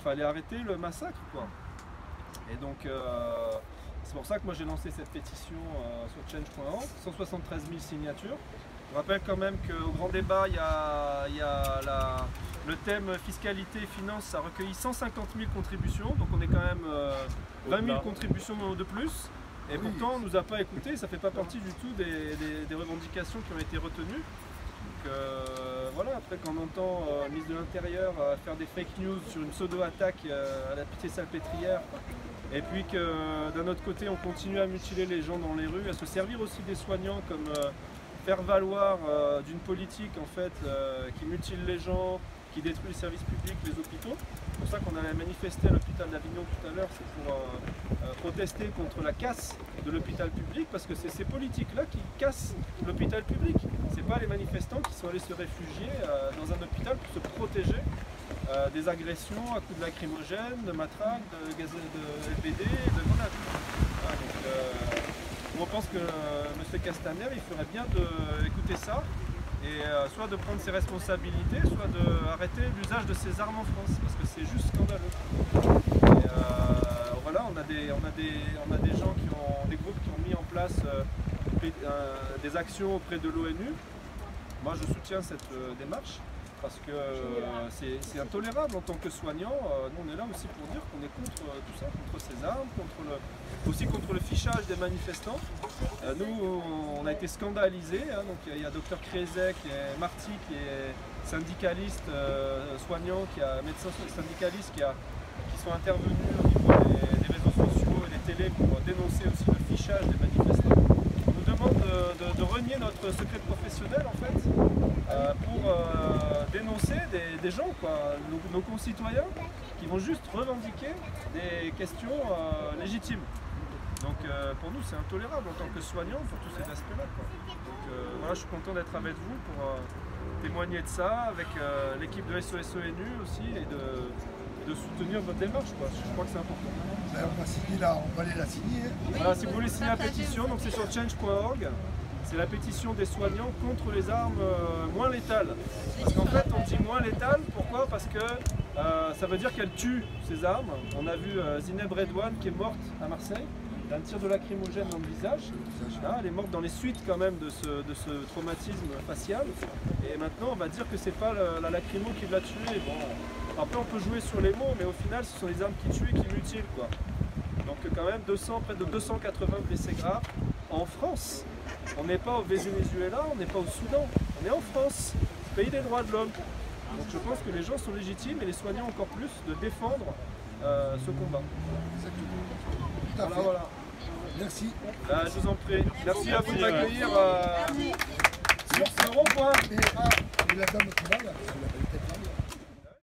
fallait arrêter le massacre, quoi. Et donc c'est pour ça que moi j'ai lancé cette pétition sur change.org, 173 000 signatures. Je rappelle quand même qu'au grand débat, il y a le thème fiscalité et finance, ça a recueilli 150 000 contributions, donc on est quand même 20 000 contributions de plus. Et pourtant on ne nous a pas écoutés, ça ne fait pas partie du tout des revendications qui ont été retenues. Donc voilà, après quand on entend le ministre de l'Intérieur faire des fake news sur une pseudo-attaque à la Pitié-Salpêtrière, et puis que d'un autre côté on continue à mutiler les gens dans les rues, à se servir aussi des soignants comme faire valoir d'une politique en fait qui mutile les gens, qui détruit les services publics, les hôpitaux. C'est pour ça qu'on allait manifester à l'hôpital d'Avignon tout à l'heure, c'est pour protester contre la casse de l'hôpital public, parce que c'est ces politiques-là qui cassent l'hôpital public. C'est pas les manifestants qui sont allés se réfugier dans un hôpital pour se protéger des agressions à coups de lacrymogènes, de matraques, de gaz de LBD, de grenades. Voilà, donc, on pense que M. Castaner, il ferait bien d'écouter ça et soit de prendre ses responsabilités, soit d'arrêter l'usage de ces armes en France, parce que c'est juste scandaleux. Et, voilà, on a des gens des groupes qui ont mis en place des actions auprès de l'ONU. Moi, je soutiens cette démarche. Parce que c'est intolérable en tant que soignant. Nous on est là aussi pour dire qu'on est contre tout ça, contre ces armes, aussi contre le fichage des manifestants. Nous on a été scandalisés, hein, donc il y a Dr Krezek et Marty qui est syndicaliste, soignant, médecin syndicaliste qui sont intervenus au niveau des réseaux sociaux et des télés pour dénoncer aussi le fichage des manifestants. On nous demande de renier notre secret professionnel en fait pour dénoncer des gens, quoi, nos concitoyens qui vont juste revendiquer des questions légitimes. Donc pour nous c'est intolérable en tant que soignant pour tous ces aspects-là. Donc voilà, je suis content d'être avec vous pour témoigner de ça, avec l'équipe de SOS ONU aussi, et de soutenir votre démarche, quoi. Je crois que c'est important. Ben, on va signer là, on va aller la signer. Voilà, si vous voulez signer la pétition, donc c'est sur change.org. C'est la pétition des soignants contre les armes moins létales. Parce qu'en fait, on dit moins létales, pourquoi? Parce que ça veut dire qu'elles tuent ces armes. On a vu Zineb Redouane qui est morte à Marseille d'un tir de lacrymogène dans le visage. Là, elle est morte dans les suites quand même de ce traumatisme facial. Et maintenant, on va dire que c'est pas la lacrymo qui l'a tuée. Bon, après, on peut jouer sur les mots, mais au final, ce sont les armes qui tuent et qui mutilent, quoi. Donc quand même près de 280 blessés graves en France. On n'est pas au Venezuela, on n'est pas au Soudan, on est en France, pays des droits de l'homme. Donc je pense que les gens sont légitimes, et les soignants encore plus, de défendre ce combat. Exactement. Voilà. Merci. Je vous en prie. Merci à vous de m'accueillir sur ce rond-point. Et la dame qui va là, elle a pas eu tête là.